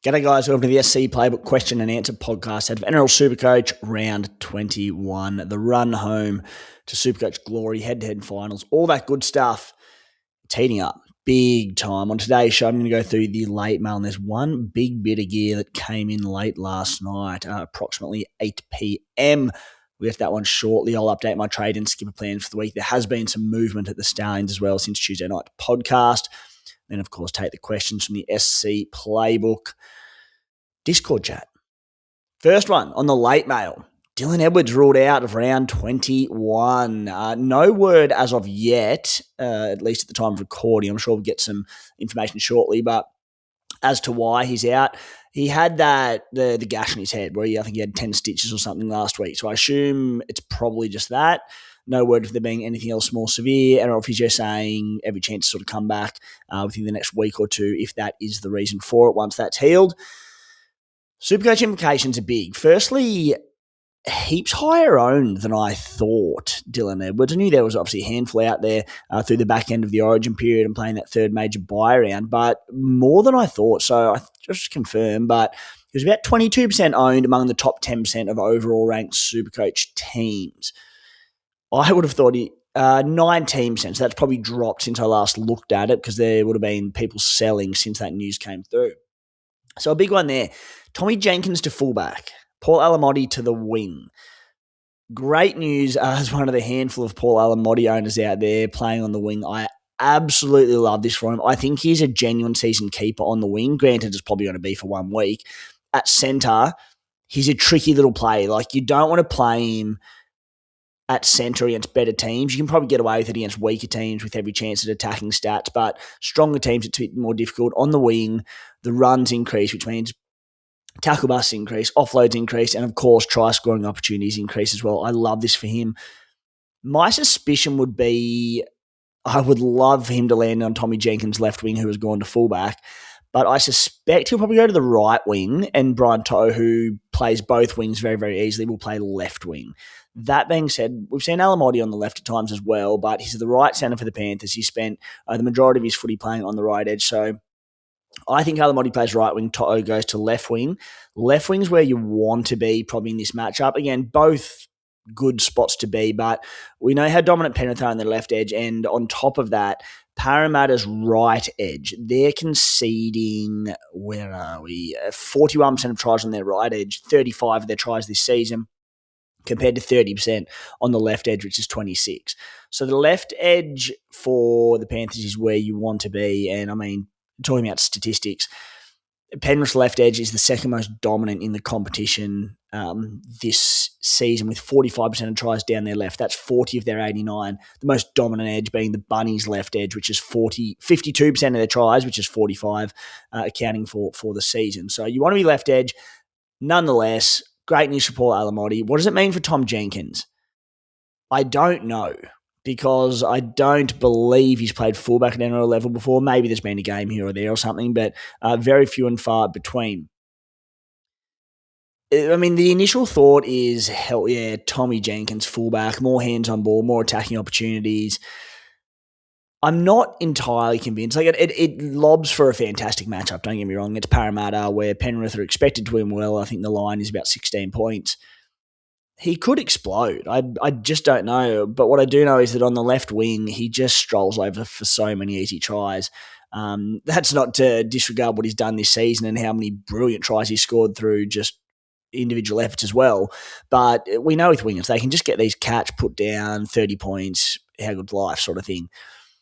G'day guys, welcome to the SC Playbook question and answer podcast out of NRL Supercoach round 21. The run home to Supercoach glory, head-to-head finals, all that good stuff. It's heating up big time. On today's show, I'm going to go through the late mail, and there's one big bit of gear that came in late last night, approximately 8 p.m. We'll get to that one shortly. I'll update my trade and skipper plans for the week. There has been some movement at the Stallions as well since Tuesday night podcast. Then, of course, take the questions from the SC Playbook Discord chat. First one on the late mail. Dylan Edwards ruled out of round 21. No word as of yet, at least at the time of recording. I'm sure we'll get some information shortly, but as to why he's out, he had the gash in his head where I think he had 10 stitches or something last week. So I assume it's probably just that. No word of there being anything else more severe. NRL physio saying every chance to sort of come back within the next week or two if that is the reason for it once that's healed. Supercoach implications are big. Firstly, heaps higher owned than I thought, Dylan Edwards. I knew there was obviously a handful out there through the back end of the Origin period and playing that third major buy round, but more than I thought. So I just confirmed, but he was about 22% owned among the top 10% of overall ranked Supercoach teams. I would have thought 19%, so that's probably dropped since I last looked at it because there would have been people selling since that news came through. So a big one there. Tom Jenkins to fullback. Paul Alamotti to the wing. Great news as one of the handful of Paul Alamotti owners out there playing on the wing. I absolutely love this for him. I think he's a genuine season keeper on the wing. Granted, it's probably going to be for 1 week. At centre, he's a tricky little play. Like, you don't want to play him at centre against better teams. You can probably get away with it against weaker teams with every chance at attacking stats, but stronger teams, it's a bit more difficult. On the wing, the runs increase, which means tackle busts increase, offloads increase, and of course, try-scoring opportunities increase as well. I love this for him. My suspicion would be I would love for him to land on Tommy Jenkins' left wing, who has gone to fullback, but I suspect he'll probably go to the right wing, and Brian To'o, who plays both wings very, very easily, will play left wing. That being said, we've seen Alamotti on the left at times as well, but he's the right centre for the Panthers. He spent the majority of his footy playing on the right edge, so I think Alamotti plays right wing, To'o goes to left wing. Left wing's where you want to be probably in this matchup. Again, both good spots to be, but we know how dominant Penrith are on their left edge, and on top of that, Parramatta's right edge, they're conceding, 41% of tries on their right edge, 35 of their tries this season, compared to 30% on the left edge, which is 26. So the left edge for the Panthers is where you want to be, and I mean, talking about statistics, Penrith's left edge is the second most dominant in the competition this season, with 45% of tries down their left. That's 40 of their 89. The most dominant edge being the Bunnies' left edge, which is 52% of their tries, which is 45, accounting for the season. So you want to be left edge. Nonetheless, great news for Paul Alamotti. What does it mean for Tom Jenkins? I don't know, because I don't believe he's played fullback at NRL level before. Maybe there's been a game here or there or something, but very few and far between. I mean, the initial thought is, hell yeah, Tommy Jenkins, fullback, more hands on ball, more attacking opportunities. I'm not entirely convinced. Like it lobs for a fantastic matchup, don't get me wrong. It's Parramatta, where Penrith are expected to win well. I think the line is about 16 points. He could explode. I just don't know. But what I do know is that on the left wing, he just strolls over for so many easy tries. That's not to disregard what he's done this season and how many brilliant tries he scored through just individual efforts as well. But we know with wingers, they can just get these catch, put down, 30 points, how good life sort of thing.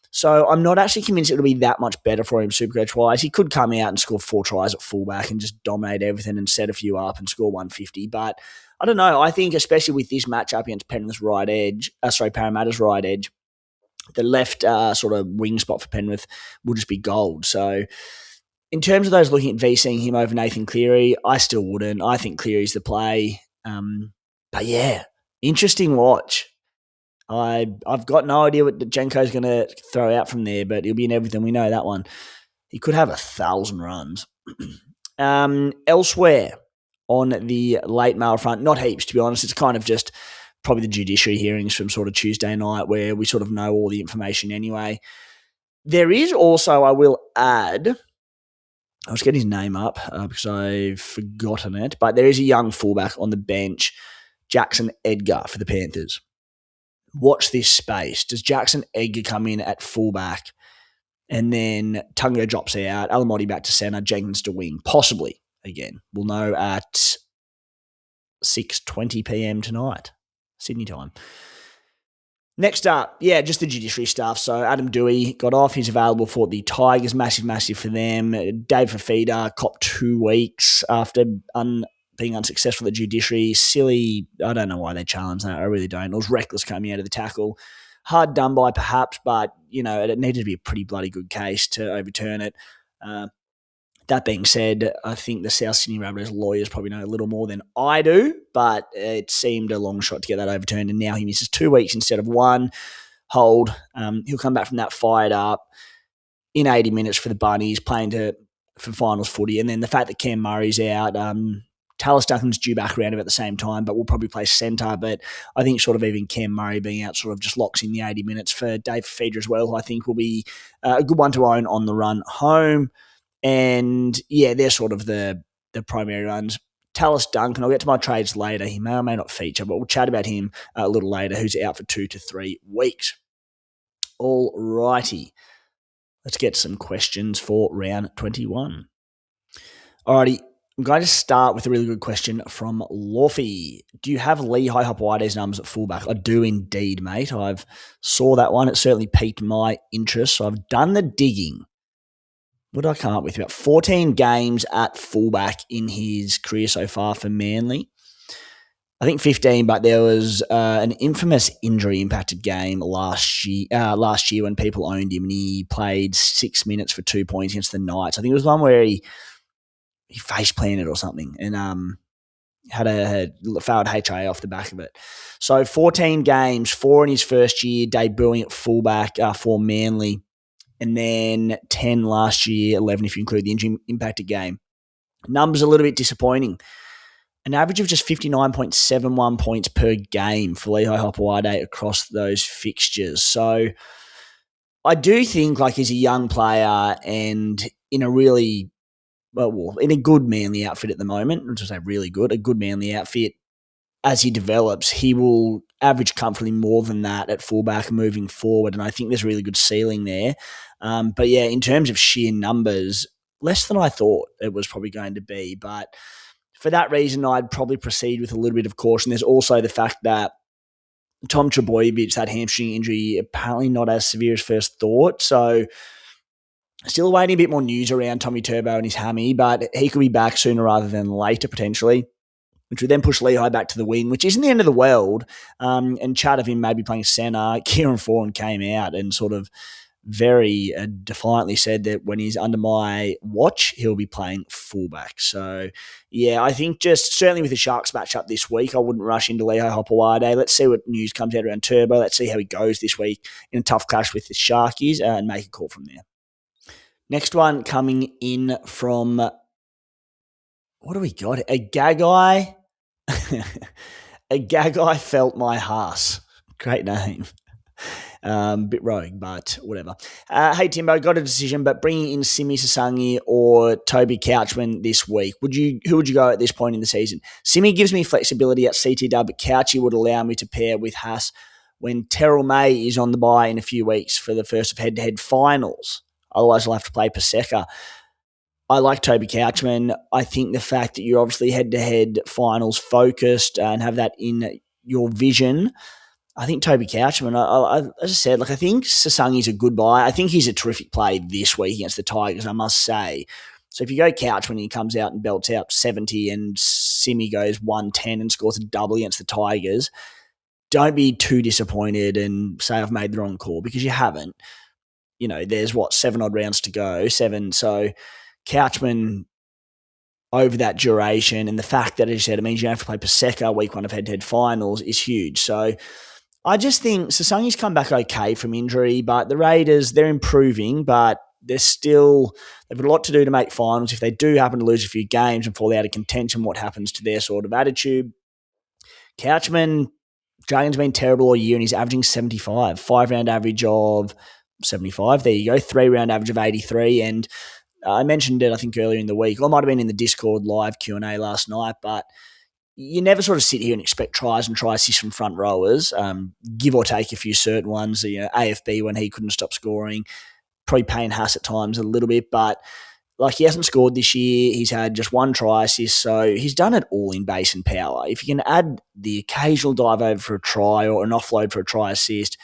So I'm not actually convinced it'll be that much better for him Supercoach-wise. He could come out and score 4 tries at fullback and just dominate everything and set a few up and score 150. But I don't know. I think especially with this matchup against Penrith's right edge, Parramatta's right edge, the left sort of wing spot for Penrith will just be gold. So in terms of those looking at VCing him over Nathan Cleary, I still wouldn't. I think Cleary's the play. But yeah, interesting watch. I've got no idea what Jenko's going to throw out from there, but he'll be in everything. We know that one. He could have 1,000 runs. Elsewhere on the late mail front, not heaps, to be honest. It's kind of just probably the judiciary hearings from sort of Tuesday night where we sort of know all the information anyway. There is also, I will add, I was getting his name up because I've forgotten it, but there is a young fullback on the bench, Jackson Edgar for the Panthers. Watch this space. Does Jackson Edgar come in at fullback and then Tungo drops out, Alamotti back to centre, Jenkins to wing? Possibly. Again, we'll know at 6:20 p.m. tonight, Sydney time. Next up, just the judiciary stuff. So Adam Dewey got off. He's available for the Tigers. Massive for them. Dave Fafita copped 2 weeks after being unsuccessful at the judiciary. Silly. I don't know why they challenged that. I really don't. It was reckless coming out of the tackle. Hard done by perhaps, but, it needed to be a pretty bloody good case to overturn it. That being said, I think the South Sydney Rabbitohs lawyers probably know a little more than I do, but it seemed a long shot to get that overturned, and now he misses 2 weeks instead of 1. Hold. He'll come back from that fired up in 80 minutes for the Bunnies, playing for finals footy, and then the fact that Cam Murray's out, Talis Duncan's due back around about the same time, but will probably play centre. But I think sort of even Cam Murray being out sort of just locks in the 80 minutes for Dave Fafita as well, who I think will be a good one to own on the run home. And they're sort of the primary runs. Talis Duncan, I'll get to my trades later. He may or may not feature, but we'll chat about him a little later, who's out for 2 to 3 weeks. All righty. Let's get some questions for round 21. Alrighty. I'm going to start with a really good question from Lawfy. Do you have Lehigh Hopewadi's numbers at fullback? I do indeed, mate. I've saw that one. It certainly piqued my interest, so I've done the digging. What did I come up with? About 14 games at fullback in his career so far for Manly. I think 15, but there was an infamous injury-impacted game last year when people owned him, and he played 6 minutes for 2 points against the Knights. I think it was one where he face-planted or something and had a failed HIA off the back of it. So 14 games, 4 in his first year, debuting at fullback for Manly. And then 10 last year, 11 if you include the injury-impacted game. Numbers a little bit disappointing. An average of just 59.71 points per game for Lehigh Hopewadi across those fixtures. So I do think he's a young player and in a really, in a good Manly outfit at the moment, not to say really good, a good Manly outfit. As he develops, he will average comfortably more than that at fullback moving forward, and I think there's a really good ceiling there. But in terms of sheer numbers, less than I thought it was probably going to be. But for that reason, I'd probably proceed with a little bit of caution. There's also the fact that Tom Trbojevic, that hamstring injury, apparently not as severe as first thought. So still awaiting a bit more news around Tommy Turbo and his hammy, but he could be back sooner rather than later potentially, which would then push Lehigh back to the wing, which isn't the end of the world. And chat of him maybe playing centre. Kieran Foran came out and sort of very defiantly said that when he's under my watch, he'll be playing fullback. So, I think just certainly with the Sharks matchup this week, I wouldn't rush into Lehigh Hopewadi. Let's see what news comes out around Turbo. Let's see how he goes this week in a tough clash with the Sharkies and make a call from there. Next one coming in from, what do we got? A Gagai. A Gagai felt my hearse. Great name. Bit rogue, but whatever. Hey, Timbo, got a decision, but bringing in Simi Sasangi or Toby Couchman this week, who would you go at this point in the season? Simi gives me flexibility at CTW, but Couchy would allow me to pair with Haas when Terrell May is on the bye in a few weeks for the first of head-to-head finals. Otherwise, I'll have to play Paseka. I like Toby Couchman. I think the fact that you're obviously head-to-head finals focused and have that in your vision, I think Toby Couchman, as I said, I think Sasangi's a good buy. I think he's a terrific play this week against the Tigers, I must say. So if you go Couchman, he comes out and belts out 70 and Simi goes 110 and scores a double against the Tigers, don't be too disappointed and say I've made the wrong call, because you haven't. There's 7 odd rounds to go, 7. So Couchman over that duration, and the fact that, as you said, it means you have to play Paseka week 1 of head-to-head finals is huge. So I just think Sasangi's come back okay from injury, but the Raiders, they're improving, but they've got a lot to do to make finals. If they do happen to lose a few games and fall out of contention, what happens to their sort of attitude? Couchman, Dragon's been terrible all year and he's averaging 75, 5-round average of 75. There you go, 3-round average of 83, and I mentioned it, I think, earlier in the week. I might have been in the Discord live Q&A last night, but you never sort of sit here and expect tries and try assists from front rowers, give or take a few certain ones. AFB when he couldn't stop scoring, probably Payne Haas at times a little bit, but like he hasn't scored this year. He's had just one try assist, so he's done it all in base and power. If you can add the occasional dive over for a try or an offload for a try assist,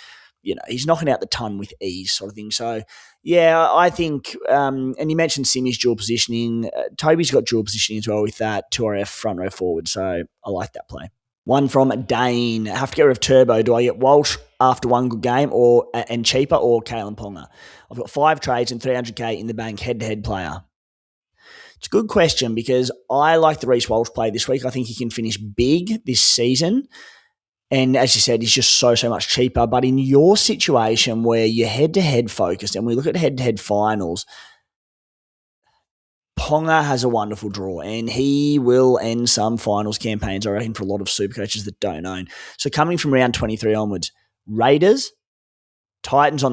he's knocking out the ton with ease sort of thing. So, yeah, I think, and you mentioned Simi's dual positioning. Toby's got dual positioning as well with that 2RF front row forward, so I like that play. One from Dane. Have to get rid of Turbo. Do I get Walsh after one good game and cheaper, or Kalen Ponga? I've got 5 trades and 300k in the bank head-to-head player. It's a good question because I like the Reece Walsh play this week. I think he can finish big this season. And as you said, he's just so much cheaper. But in your situation where you're head-to-head focused and we look at head-to-head finals, Ponga has a wonderful draw and he will end some finals campaigns, I reckon, for a lot of super coaches that don't own. So coming from round 23 onwards, Raiders, Titans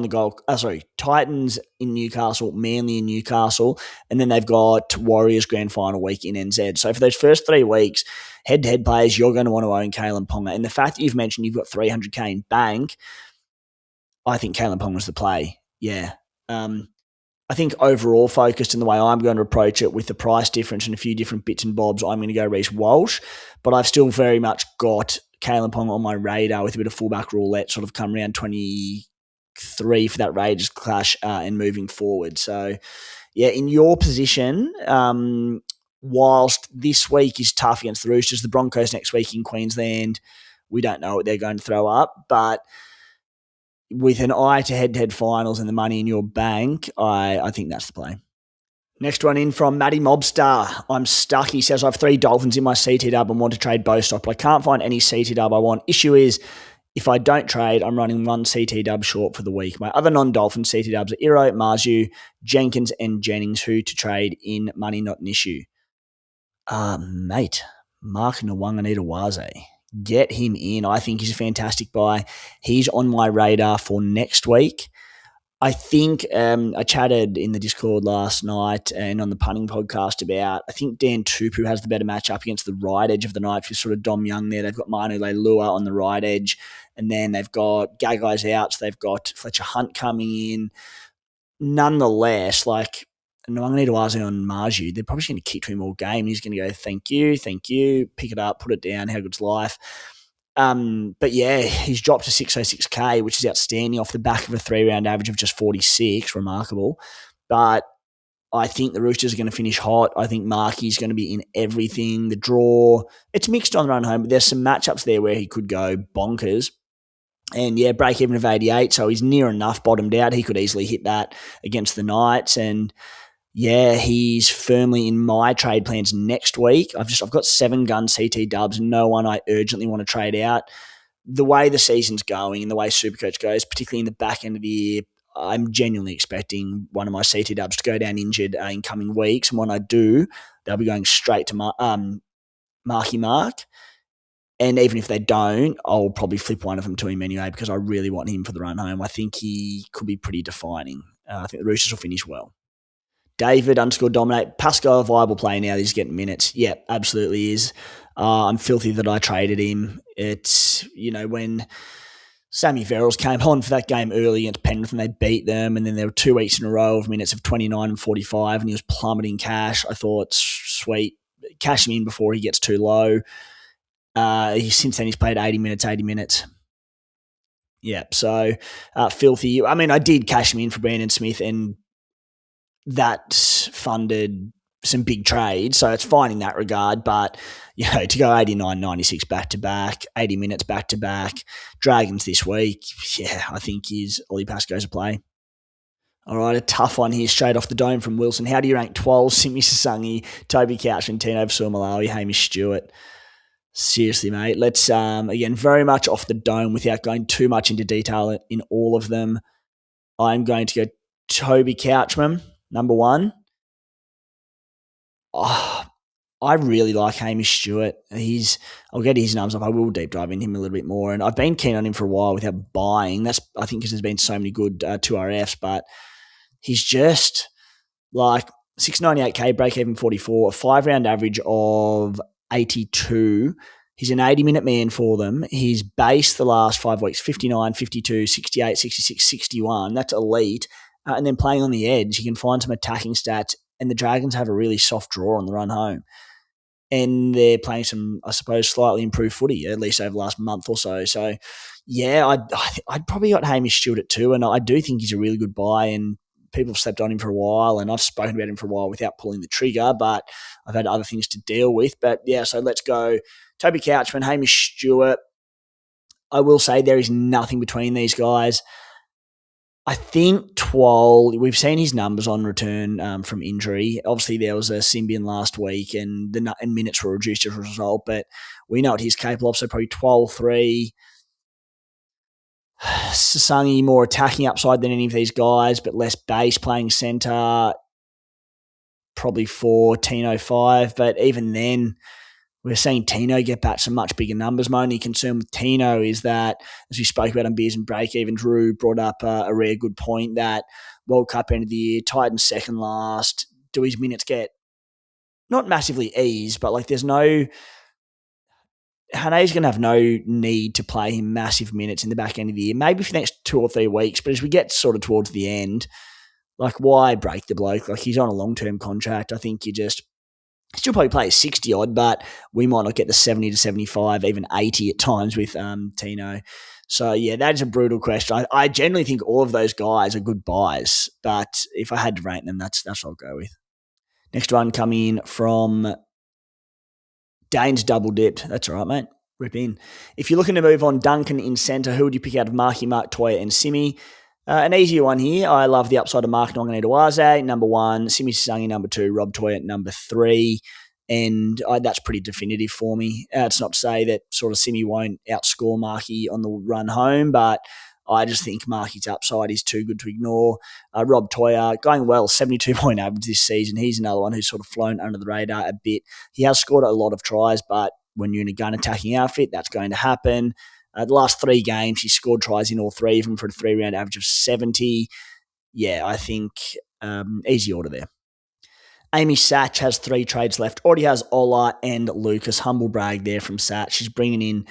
Titans in Newcastle, Manly in Newcastle, and then they've got Warriors grand final week in NZ. So for those first 3 weeks, head-to-head players, you're going to want to own Kalen Ponga. And the fact that you've mentioned you've got 300k in bank, I think Kalen Ponga's the play. Yeah. I think overall focused in the way I'm going to approach it with the price difference and a few different bits and bobs, I'm going to go Reece Walsh, but I've still very much got Kalen Ponga on my radar with a bit of fullback roulette sort of come around 23 for that Raiders clash and moving forward. So, yeah, in your position, whilst this week is tough against the Roosters, the Broncos next week in Queensland, we don't know what they're going to throw up, but with an eye to head-to-head finals and the money in your bank, I think that's the play. Next one in from Matty Mobstar. I'm stuck. He says, I have 3 Dolphins in my CT dub and want to trade Bostock, but I can't find any CT dub I want. Issue is, if I don't trade, I'm running 1 CT dub short for the week. My other non-Dolphin CT dubs are Iro, Marzu, Jenkins, and Jennings, who to trade in money, not an issue. Mate, Mark Nwanganita-Waze. Get him in. I think he's a fantastic buy. He's on my radar for next week. I think I chatted in the Discord last night and on the punting podcast about, I think Dan Tupu has the better matchup against the right edge of the Knights with sort of Dom Young there. They've got Manu Leilua on the right edge, and then they've got Gagai's out, so they've got Fletcher Hunt coming in. Nonetheless, like, Nwanganita-Waze on Marju, they're probably going to kick to him all game. He's going to go, thank you, pick it up, put it down, how good's life. But yeah, he's dropped to 606k, which is outstanding off the back of a 3-round average of just 46, remarkable. But I think the Roosters are going to finish hot. I think Markey's going to be in everything. The draw, it's mixed on the run home, but there's some matchups there where he could go bonkers. And yeah, break even of 88, so he's near enough bottomed out. He could easily hit that against the Knights. And yeah, he's firmly in my trade plans next week. I've got 7 gun CT dubs, no one I urgently want to trade out. The way the season's going and the way Supercoach goes, particularly in the back end of the year, I'm genuinely expecting one of my CT dubs to go down injured in coming weeks. And when I do, they'll be going straight to Marky Mark. And even if they don't, I'll probably flip one of them to him anyway because I really want him for the run home. I think he could be pretty defining. I think the Roosters will finish well. David _dominate. Pascal a viable play now. He's getting minutes. Yeah, absolutely is. I'm filthy that I traded him. It's, when Sammy Verrills came on for that game early against Penrith and they beat them, and then there were 2 weeks in a row of minutes of 29 and 45 and he was plummeting cash. I thought, sweet, cash him in before he gets too low. Since then he's played 80 minutes. Yeah, so filthy. I mean, I did cash him in for Brandon Smith and that funded some big trades, so it's fine in that regard. But, to go 89, 96 back-to-back, 80 minutes back-to-back, Dragons this week, yeah, I think Ollie Pascoe's a play. All right, a tough one here straight off the dome from Wilson. How do you rank 12, Simi Sasangi, Toby Couchman, Tino Vasua-Malawi, Hamish Stewart? Seriously, mate. Let's, again, very much off the dome without going too much into detail in all of them. I'm going to go Toby Couchman, number 1. Oh, I really like Hamish Stewart. I'll get his numbers up. I will deep dive into him a little bit more. And I've been keen on him for a while without buying. That's, I think, because there's been so many good 2RFs, but he's just like, 698k, break even 44, a 5-round average of 82. He's an 80-minute man for them. He's based the last 5 weeks, 59, 52, 68, 66, 61. That's elite. And then playing on the edge, you can find some attacking stats, and the Dragons have a really soft draw on the run home. And they're playing some, I suppose, slightly improved footy, at least over the last month or so. So, yeah, I'd probably got Hamish Stewart at 2, and I do think he's a really good buy, and people have slept on him for a while, and I've spoken about him for a while without pulling the trigger, but I've had other things to deal with. But, yeah, so let's go Toby Couchman, Hamish Stewart. I will say there is nothing between these guys. I think Twal, we've seen his numbers on return from injury. Obviously, there was a Symbian last week, and minutes were reduced as a result, but we know what he's capable of, so probably Twal 3. Sasangi, more attacking upside than any of these guys, but less base, playing centre, probably 4, Tino 5, but even then, we're seeing Tino get back some much bigger numbers. My only concern with Tino is that, as we spoke about on Beers and Break Even, Drew brought up a rare good point that World Cup end of the year, Titans second last. Do his minutes get not massively eased, but like there's no... Hane's going to have no need to play him massive minutes in the back end of the year, maybe for the next 2 or 3 weeks, but as we get sort of towards the end, like why break the bloke? Like he's on a long-term contract. I think you just... Still probably play 60 odd, but we might not get the 70 to 75, even 80 at times with Tino. So yeah, that is a brutal question. I generally think all of those guys are good buys, but if I had to rank them, that's what I'll go with. Next one coming from Dane's double dipped. That's all right, mate. Rip in. If you're looking to move on Duncan in centre, who would you pick out of Marky, Mark, Toya and Simi? An easier one here. I love the upside of Mark Nonganitawaze, number 1, Simi Sasangi, number 2, Rob Toya, number 3, and that's pretty definitive for me. It's not to say that sort of Simi won't outscore Marky on the run home, but I just think Marky's upside is too good to ignore. Rob Toya, going well, 72-point average this season. He's another one who's sort of flown under the radar a bit. He has scored a lot of tries, but when you're in a gun-attacking outfit, that's going to happen. The last 3 games, he scored tries in all 3 of them for a 3-round average of 70. Yeah, I think easy order there. Amy Satch has 3 trades left. Already has Ola and Lucas. Humble brag there from Satch. She's bringing in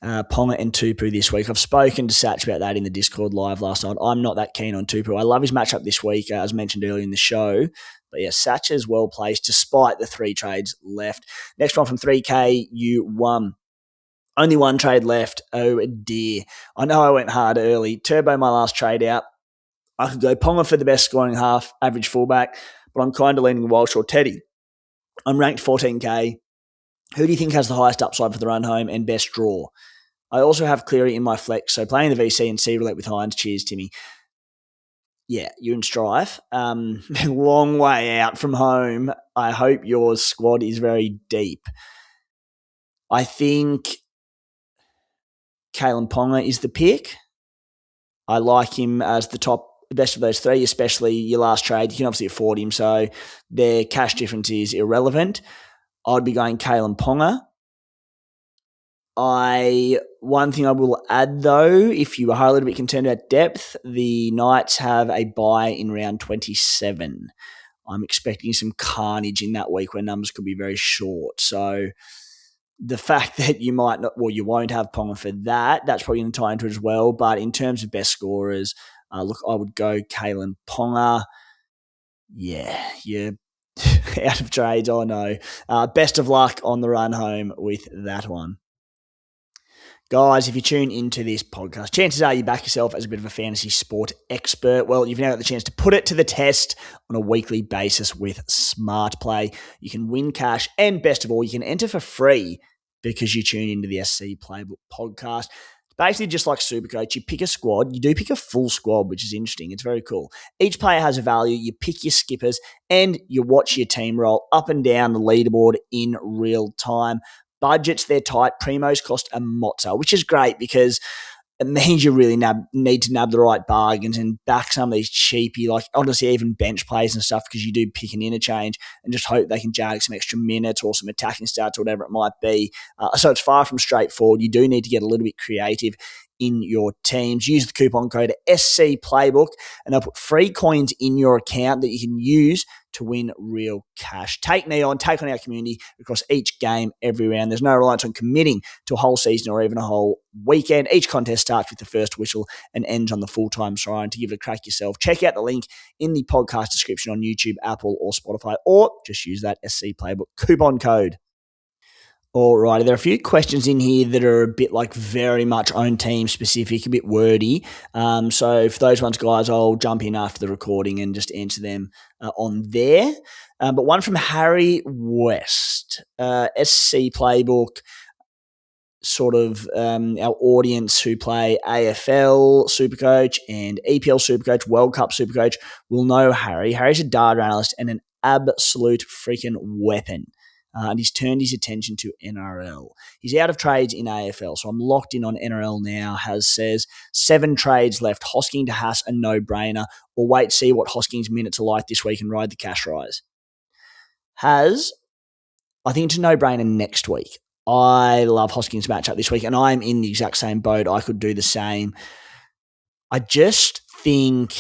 Ponga and Tupu this week. I've spoken to Satch about that in the Discord live last night. I'm not that keen on Tupu. I love his matchup this week, as mentioned earlier in the show. But yeah, Satch is well placed despite the 3 trades left. Next one from 3KU1. Only 1 trade left. Oh, dear. I know I went hard early. Turbo, my last trade out. I could go Ponga for the best scoring half, average fullback, but I'm kind of leaning Walsh or Teddy. I'm ranked 14K. Who do you think has the highest upside for the run home and best draw? I also have Cleary in my flex, so playing the VC and C roulette with Hines. Cheers, Timmy. Yeah, you're in strife. Long way out from home. I hope your squad is very deep. I think Kalen Ponga is the pick. I like him as the best of those 3, especially your last trade. You can obviously afford him, so their cash difference is irrelevant. I'd be going Kalen Ponga. One thing I will add, though, if you are a little bit concerned about depth, the Knights have a bye in round 27. I'm expecting some carnage in that week where numbers could be very short. So the fact that you might not, well, you won't have Ponga for that, that's probably going to tie into it as well. But in terms of best scorers, look, I would go Kalen Ponga. Yeah, you're out of trades, I know. Best of luck on the run home with that one. Guys, if you tune into this podcast, chances are you back yourself as a bit of a fantasy sport expert. Well, you've now got the chance to put it to the test on a weekly basis with Smart Play. You can win cash, and best of all, you can enter for free because you tune into the SC Playbook podcast. Basically, just like Supercoach, you pick a squad. You do pick a full squad, which is interesting. It's very cool. Each player has a value. You pick your skippers, and you watch your team roll up and down the leaderboard in real time. Budgets, they're tight. Primos cost a mozza, which is great because it means you really need to nab the right bargains and back some of these cheapy, like honestly even bench plays and stuff, because you do pick an interchange and just hope they can jag some extra minutes or some attacking starts or whatever it might be. So it's far from straightforward. You do need to get a little bit creative in your teams. Use the coupon code SC Playbook and they'll put free coins in your account that you can use to win real cash. Take Neon, take on our community across each game, every round. There's no reliance on committing to a whole season or even a whole weekend. Each contest starts with the first whistle and ends on the full-time siren. To give it a crack yourself, check out the link in the podcast description on YouTube, Apple, or Spotify, or just use that SC Playbook coupon code. All right, there are a few questions in here that are a bit like very much own team specific, a bit wordy. So for those ones, guys, I'll jump in after the recording and just answer them on there. But one from Harry West, SC Playbook, sort of our audience who play AFL Supercoach and EPL Supercoach, World Cup Supercoach will know Harry. Harry's a data analyst and an absolute freaking weapon. And he's turned his attention to NRL. He's out of trades in AFL, so I'm locked in on NRL now. Says 7 trades left. Hosking to Haas, a no-brainer. Or wait, see what Hosking's minutes are like this week and ride the cash rise. I think it's a no-brainer next week. I love Hosking's matchup this week, and I'm in the exact same boat. I could do the same. I just think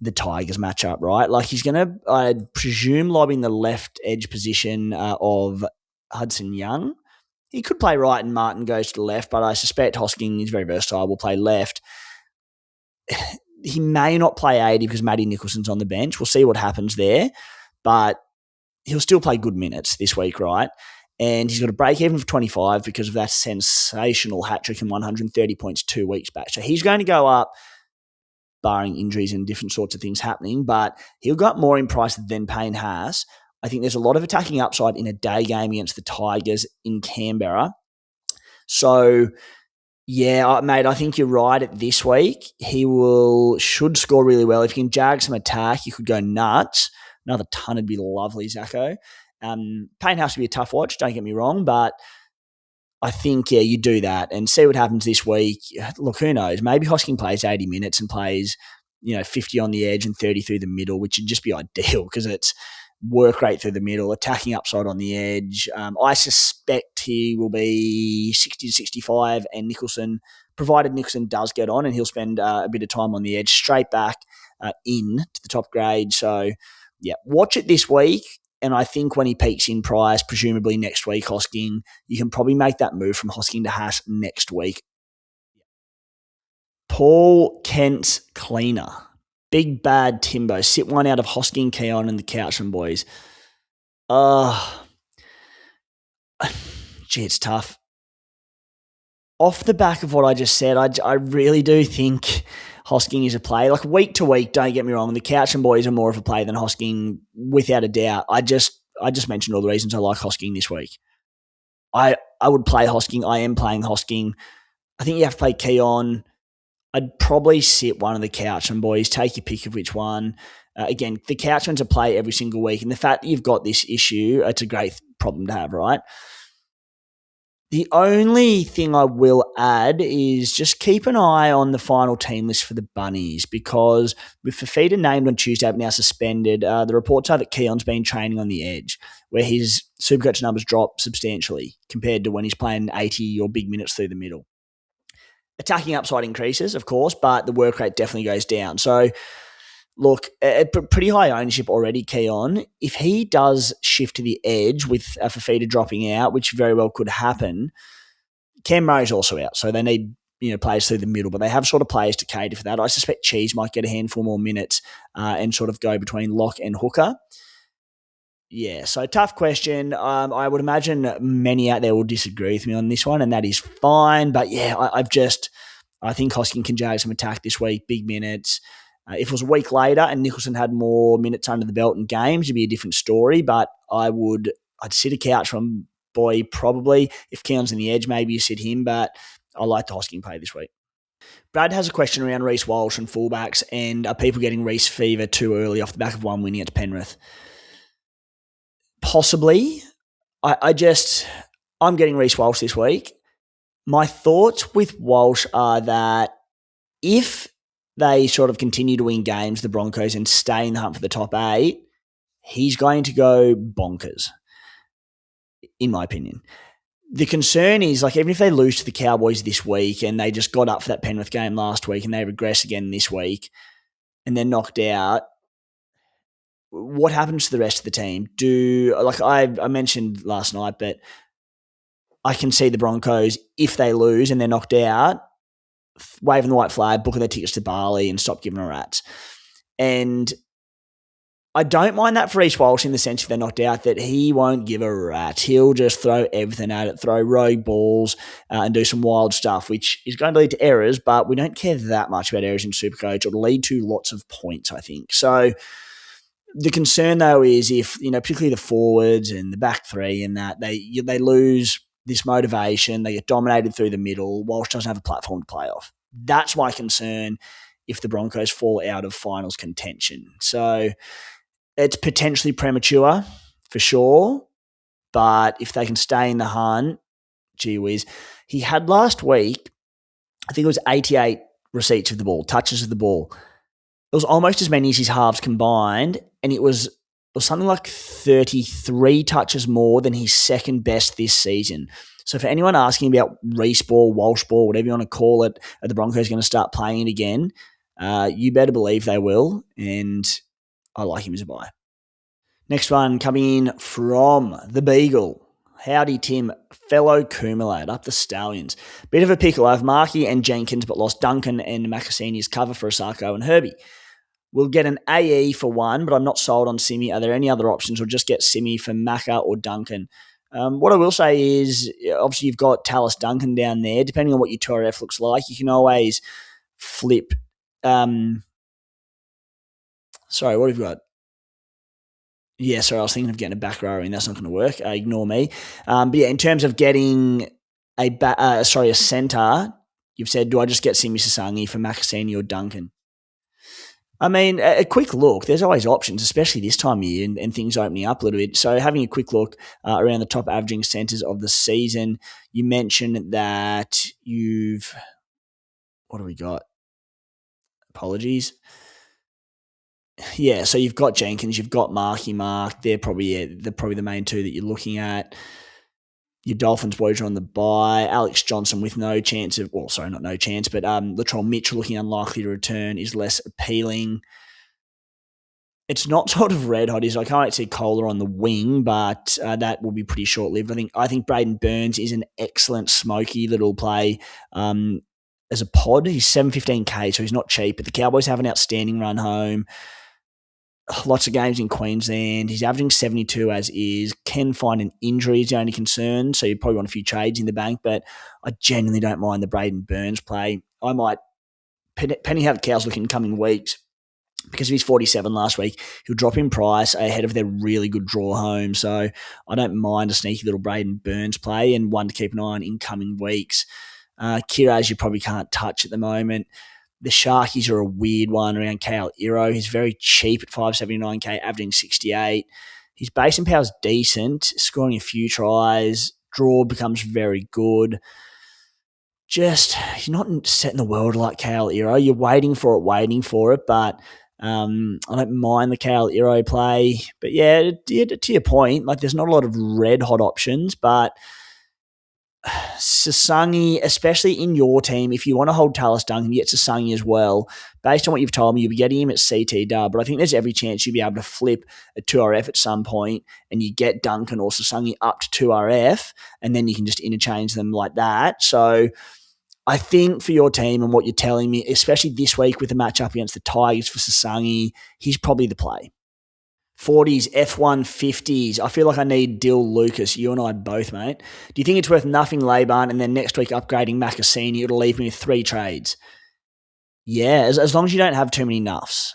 the Tigers match up, right? Like he's going to, I presume, lob in the left edge position of Hudson Young. He could play right and Martin goes to the left, but I suspect Hosking is very versatile, will play left. He may not play 80 because Matty Nicholson's on the bench. We'll see what happens there, but he'll still play good minutes this week, right? And he's got a break even of 25 because of that sensational hat-trick and 130 points 2 weeks back. So he's going to go up, barring injuries and different sorts of things happening, but he'll go up more in price than Payne Haas. I think there's a lot of attacking upside in a day game against the Tigers in Canberra. So, yeah, mate, I think you're right at this week. He should score really well. If you can jag some attack, you could go nuts. Another ton would be lovely, Zacco. Payne Haas would be a tough watch, don't get me wrong, but I think, yeah, you do that and see what happens this week. Look, who knows? Maybe Hosking plays 80 minutes and plays, 50 on the edge and 30 through the middle, which would just be ideal because it's work rate through the middle, attacking upside on the edge. I suspect he will be 60 to 65 and Nicholson, provided Nicholson does get on and he'll spend a bit of time on the edge, straight back in to the top grade. So, yeah, watch it this week. And I think when he peaks in price, presumably next week, Hosking, you can probably make that move from Hosking to Haas next week. Paul Kent's cleaner. Big bad Timbo. Sit one out of Hosking, Keon, and the Couchman boys. Gee, it's tough. Off the back of what I just said, I really do think Hosking is a play. Like week to week, don't get me wrong, the Couchman boys are more of a play than Hosking, without a doubt. I just mentioned all the reasons I like Hosking this week. I would play Hosking. I am playing Hosking. I think you have to play Keon. I'd probably sit one of the Couchman boys. Take your pick of which one. Again, the Couchman's a play every single week, and the fact that you've got this issue, it's a great problem to have, right? The only thing I will add is just keep an eye on the final team list for the Bunnies because with Fafita named on Tuesday but now suspended, the reports are that Keon's been training on the edge where his Supercoach numbers drop substantially compared to when he's playing 80 or big minutes through the middle. Attacking upside increases, of course, but the work rate definitely goes down. So, look, pretty high ownership already, Keon. If he does shift to the edge with Fafita dropping out, which very well could happen, Cam Murray's also out. So they need players through the middle, but they have sort of players to cater for that. I suspect Cheese might get a handful more minutes and sort of go between lock and hooker. Yeah, so tough question. I would imagine many out there will disagree with me on this one, and that is fine. But yeah, I think Hosking can jag some attack this week, big minutes. If it was a week later and Nicholson had more minutes under the belt in games, it'd be a different story. But I'd sit a couch from boy probably. If Keon's in the edge, maybe you sit him. But I like the Hosking play this week. Brad has a question around Reece Walsh and fullbacks, and are people getting Reece fever too early off the back of one winning at Penrith? Possibly. I'm getting Reece Walsh this week. My thoughts with Walsh are that if they sort of continue to win games, the Broncos, and stay in the hunt for the top 8, he's going to go bonkers, in my opinion. The concern is, like, even if they lose to the Cowboys this week and they just got up for that Penrith game last week and they regress again this week and they're knocked out, what happens to the rest of the team? I mentioned last night, but I can see the Broncos, if they lose and they're knocked out, waving the white flag, booking their tickets to Bali and stop giving a rats. And I don't mind that for Reece Walsh in the sense if they're knocked out that he won't give a rat. He'll just throw everything at it, throw rogue balls and do some wild stuff, which is going to lead to errors, but we don't care that much about errors in Supercoach. It'll lead to lots of points, I think. So the concern, though, is if, particularly the forwards and the back three and that, they lose this motivation, they get dominated through the middle, Walsh doesn't have a platform to play off. That's my concern if the Broncos fall out of finals contention. So it's potentially premature, for sure, but if they can stay in the hunt, gee whiz. He had last week, I think it was 88 receipts of the ball, touches of the ball. It was almost as many as his halves combined, and it was something like 33 touches more than his second best this season. So for anyone asking about Reece ball, Walsh ball, whatever you want to call it, are the Broncos going to start playing it again? You better believe they will, and I like him as a buy. Next one coming in from the Beagle. Howdy, Tim. Fellow Coomalad, up the Stallions. Bit of a pickle. I have Markey and Jenkins, but lost Duncan and Makasini as cover for Osako and Herbie. We'll get an AE for one, but I'm not sold on Simi. Are there any other options? Or just get Simi for Maka or Duncan? What I will say is, obviously, you've got Tallis Duncan down there. Depending on what your 2RF looks like, you can always flip. Sorry, what have you got? Yeah, sorry, I was thinking of getting a back row, and that's not going to work. Ignore me. But yeah, in terms of getting a centre, you've said, do I just get Simi Sasangi for Makasini or Duncan? I mean, a quick look, there's always options, especially this time of year and things opening up a little bit. So having a quick look around the top averaging centres of the season, you mentioned that what do we got? Apologies. Yeah, so you've got Jenkins, you've got Mark. They're probably the main two that you're looking at. Your Dolphins boys are on the bye. Alex Johnson with no chance of, not no chance, but Latrell Mitchell looking unlikely to return is less appealing. It's not sort of red hot. I can't see Kohler on the wing, but that will be pretty short-lived. I think Braden Burns is an excellent smoky little play as a pod. He's $715K, so he's not cheap, but the Cowboys have an outstanding run home. Lots of games in Queensland. He's averaging 72 as is. Can find an injury is the only concern, so you probably want a few trades in the bank, but I genuinely don't mind the Braden Burns play. I might penny how the Cows look in coming weeks because of his 47 last week. He'll drop in price ahead of their really good draw home, so I don't mind a sneaky little Braden Burns play and one to keep an eye on in coming weeks. Kiraz you probably can't touch at the moment. The Sharkies are a weird one around Kale Iro. He's very cheap at $579K, averaging 68. His base and power's decent, scoring a few tries. Draw becomes very good. Just, he's not setting the world like Kale Iro. You're waiting for it, but I don't mind the Kale Iro play. But yeah, to your point, there's not a lot of red hot options, but Sasangi, especially in your team, if you want to hold Tallis Duncan, you get Sasangi as well. Based on what you've told me, you'll be getting him at CT dub, but I think there's every chance you'll be able to flip a 2RF at some point and you get Duncan or Sasangi up to 2RF and then you can just interchange them like that. So I think for your team and what you're telling me, especially this week with the matchup against the Tigers for Sasangi, he's probably the play. 40s, F150s. I feel like I need Dill Lucas. You and I both, mate. Do you think it's worth nothing Laban and then next week upgrading Makasini? It'll leave me with 3 trades. Yeah, as long as you don't have too many nuffs.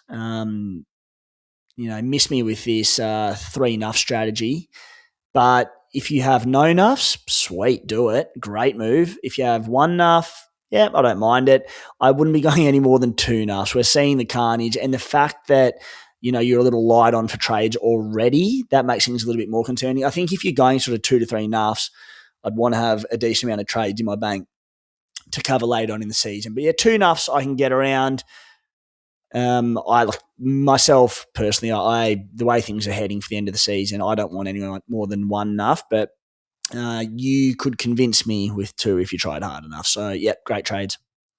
Miss me with this 3 nuff strategy. But if you have no nuffs, sweet, do it. Great move. If you have 1 nuff, yeah, I don't mind it. I wouldn't be going any more than 2 nuffs. We're seeing the carnage and the fact that you're a little light on for trades already, that makes things a little bit more concerning. I think if you're going sort of 2 to 3 nuffs, I'd want to have a decent amount of trades in my bank to cover later on in the season. But yeah, 2 nuffs I can get around. I myself personally, the way things are heading for the end of the season, I don't want anyone more than 1 nuff, but you could convince me with 2 if you tried hard enough. So yeah, great trades.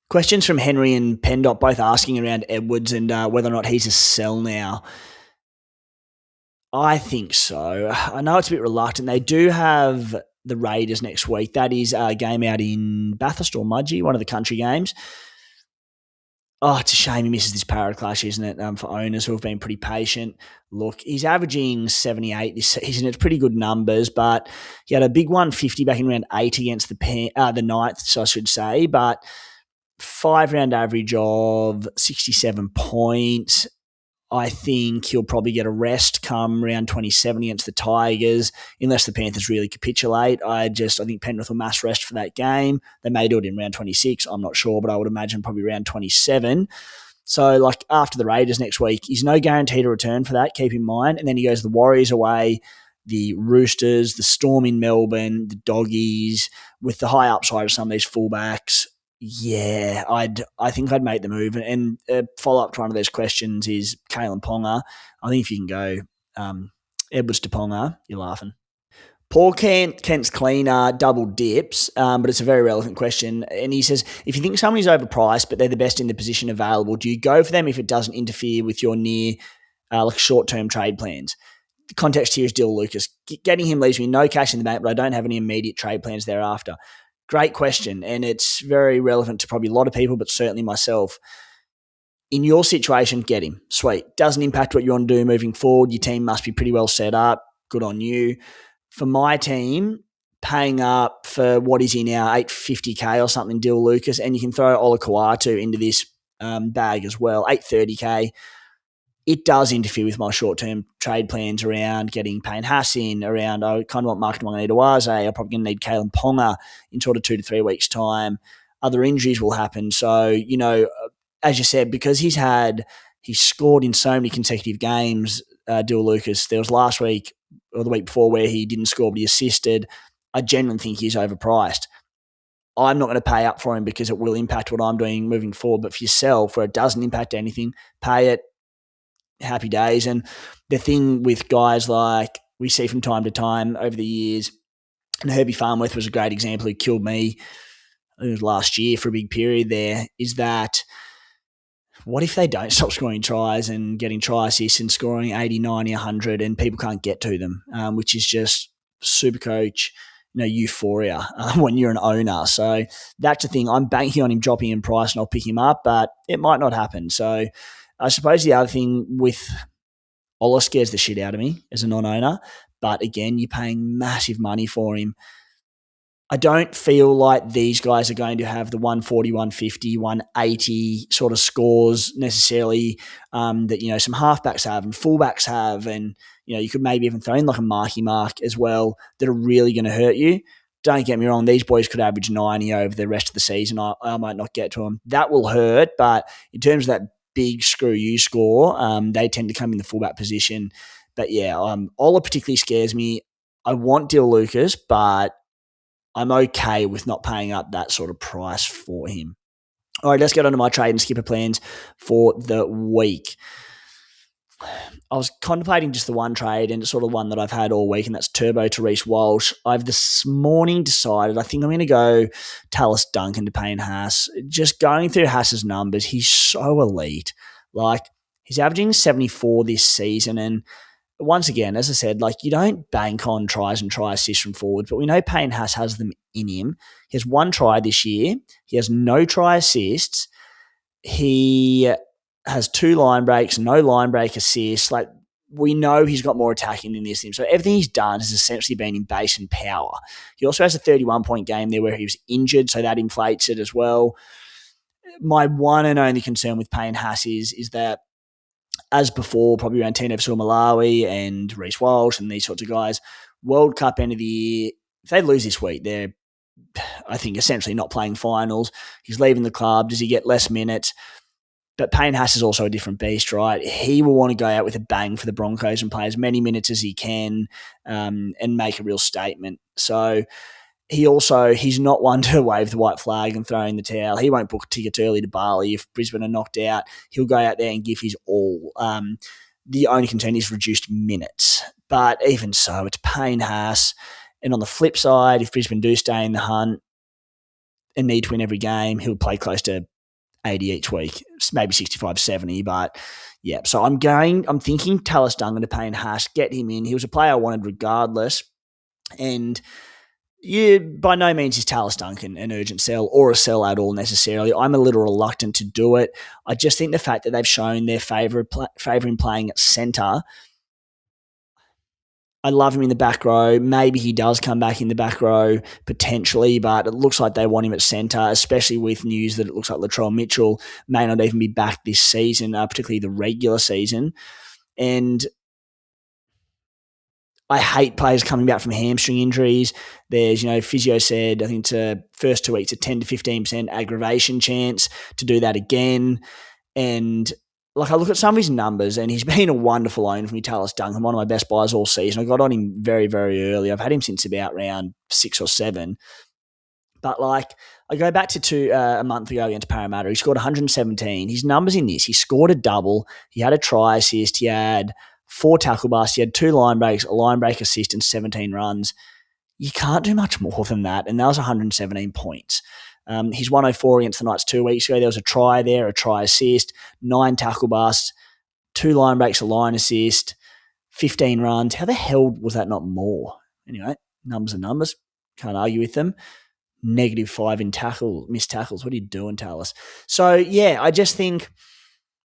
Questions from Henry and Pendot both asking around Edwards and whether or not he's a sell now. I think so. I know it's a bit reluctant. They do have the Raiders next week. That is a game out in Bathurst or Mudgee, one of the country games. Oh, it's a shame he misses this Parramatta clash, isn't it, for owners who have been pretty patient. Look, he's averaging 78 this season. It's pretty good numbers, but he had a big 150 back in round 8 against the Knights, I should say, but 5-round average of 67 points. I think he'll probably get a rest come round 27 against the Tigers, unless the Panthers really capitulate. I think Penrith will mass rest for that game. They may do it in round 26, I'm not sure, but I would imagine probably round 27. So, like, after the Raiders next week, he's no guarantee to return for that, keep in mind. And then he goes the Warriors away, the Roosters, the Storm in Melbourne, the Doggies, with the high upside of some of these fullbacks. Yeah, I think I'd make the move. And a follow-up to one of those questions is Kalen Ponga. I think if you can go Edwards to Ponga, you're laughing. Paul Kent's cleaner double dips, but it's a very relevant question. And he says, if you think somebody's overpriced, but they're the best in the position available, do you go for them if it doesn't interfere with your short-term trade plans? The context here is Dill Lucas. Getting him leaves me no cash in the bank, but I don't have any immediate trade plans thereafter. Great question, and it's very relevant to probably a lot of people, but certainly myself. In your situation, get him. Sweet. Doesn't impact what you want to do moving forward. Your team must be pretty well set up. Good on you. For my team, paying up for what is in our 850K or something, Dill Lucas, and you can throw Ola Kawatu into this bag as well, 830K. It does interfere with my short-term trade plans around getting Payne Haas in, around I kind of want Mark Wanganita-Waze. I'm probably going to need Kalen Ponga in sort of 2 to 3 weeks' time. Other injuries will happen. So, as you said, because he's scored in so many consecutive games, Dill Lucas, there was last week or the week before where he didn't score but he assisted. I genuinely think he's overpriced. I'm not going to pay up for him because it will impact what I'm doing moving forward. But for yourself, where it doesn't impact anything, pay it. Happy days. And the thing with guys like we see from time to time over the years, and Herbie Farnworth was a great example who killed me, it was last year for a big period there, is that what if they don't stop scoring tries and getting try assists and scoring 80, 90, 100 and people can't get to them, which is just Supercoach, euphoria when you're an owner. So that's the thing. I'm banking on him dropping in price and I'll pick him up, but it might not happen. So I suppose the other thing with Ola scares the shit out of me as a non-owner, but again, you're paying massive money for him. I don't feel like these guys are going to have the 140, 150, 180 sort of scores necessarily that, some halfbacks have and fullbacks have. And, you could maybe even throw in like a Marky Mark as well that are really going to hurt you. Don't get me wrong, these boys could average 90 over the rest of the season. I might not get to them. That will hurt, but in terms of that big screw you score, they tend to come in the fullback position. But yeah, Ola particularly scares me. I want Dill Lucas, but I'm okay with not paying up that sort of price for him. All right, let's get on to my trade and skipper plans for the week. I was contemplating just the one trade, and it's sort of one that I've had all week, and that's Turbo to Reece Walsh. I've this morning decided I think I'm going to go Tallis Duncan to Payne Haas. Just going through Haas's numbers, he's so elite. Like, he's averaging 74 this season, and once again, as I said, like, you don't bank on tries and try assists from forwards, but we know Payne Haas has them in him. He has 1 try this year. He has no try assists. He has 2 line breaks, no line break assists. Like, we know he's got more attacking than this team. So everything he's done has essentially been in base and power. He also has a 31-point game there where he was injured, so that inflates it as well. My one and only concern with Payne Haas is that, as before, probably around Tino Malawi and Reece Walsh and these sorts of guys, World Cup end of the year, if they lose this week, they're, I think, essentially not playing finals. He's leaving the club. Does he get less minutes? But Payne Haas is also a different beast, right? He will want to go out with a bang for the Broncos and play as many minutes as he can and make a real statement. So he's not one to wave the white flag and throw in the towel. He won't book tickets early to Bali. If Brisbane are knocked out, he'll go out there and give his all. The only concern is reduced minutes. But even so, it's Payne Haas. And on the flip side, if Brisbane do stay in the hunt and need to win every game, he'll play close to 80 each week, maybe 65, 70. But yeah, so I'm thinking Tallis Duncan to Payne Haas, get him in. He was a player I wanted regardless. And by no means is Tallis Duncan an urgent sell or a sell at all necessarily. I'm a little reluctant to do it. I just think the fact that they've shown their favour in playing at centre, I love him in the back row. Maybe he does come back in the back row potentially, but it looks like they want him at centre, especially with news that it looks like Latrell Mitchell may not even be back this season, particularly the regular season. And I hate players coming back from hamstring injuries. There's, physio said, I think to first 2 weeks, a 10 to 15% aggravation chance to do that again. And I look at some of his numbers, and he's been a wonderful own for me, Tallis Duncan, one of my best buys all season. I got on him very, very early. I've had him since about round 6 or 7. But I go back to a month ago against Parramatta. He scored 117. His numbers in this, he scored a double. He had a try assist. He had 4 tackle busts. He had 2 line breaks, a line break assist, and 17 runs. You can't do much more than that, and that was 117 points. He's 104 against the Knights 2 weeks ago. There was a try there, a try assist, 9 tackle busts, 2 line breaks, a line assist, 15 runs. How the hell was that not more? Anyway, numbers are numbers. Can't argue with them. -5 in missed tackles. What are you doing, Tallis? So, yeah, I just think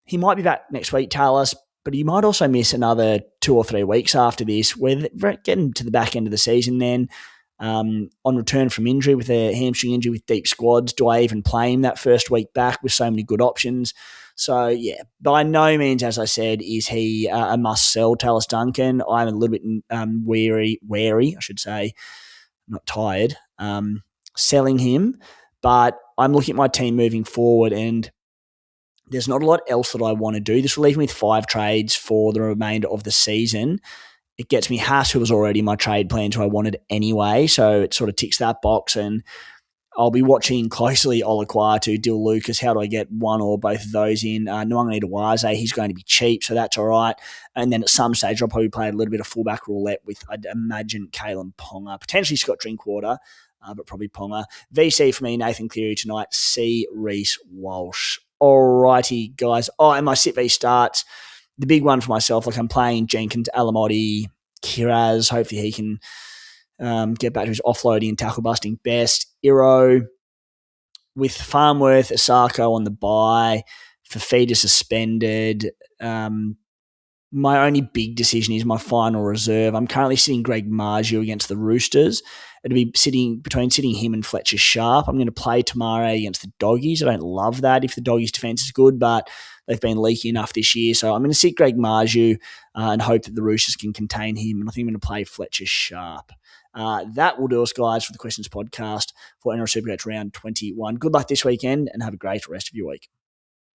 he might be back next week, Tallis, but he might also miss another 2 or 3 weeks after this. We're getting to the back end of the season then. On return from injury with a hamstring injury with deep squads, do I even play him that first week back with so many good options? So, yeah, by no means, as I said, is he a must-sell, Tallis Duncan. I'm a little bit wary, I should say, not tired, selling him. But I'm looking at my team moving forward, and there's not a lot else that I want to do. This will leave me with 5 trades for the remainder of the season. It gets me Haas, who was already my trade plan, who I wanted anyway, so it sort of ticks that box. And I'll be watching closely Olaquatu, Dill Lucas. How do I get one or both of those in? Nwangani-Tawaze, he's going to be cheap, so that's all right. And then at some stage, I'll probably play a little bit of fullback roulette with, I'd imagine, Kalen Ponga, potentially Scott Drinkwater, but probably Ponga. VC for me, Nathan Cleary tonight. C. Reece Walsh. Alrighty, guys. Oh, and my sit V starts. The big one for myself, I'm playing Jenkins, Alamotti, Kiraz. Hopefully he can get back to his offloading and tackle busting best. Iro with Farmworth, Asako on the bye, Fafita suspended. My only big decision is my final reserve. I'm currently sitting Greg Marju against the Roosters. It'll be sitting him and Fletcher Sharp. I'm going to play Tamare against the Doggies. I don't love that if the Doggies' defence is good, but they've been leaky enough this year. So I'm going to sit Greg Marju and hope that the Roosters can contain him. And I think I'm going to play Fletcher Sharp. That will do us, guys, for the Questions podcast for NRL Supercoach round 21. Good luck this weekend and have a great rest of your week.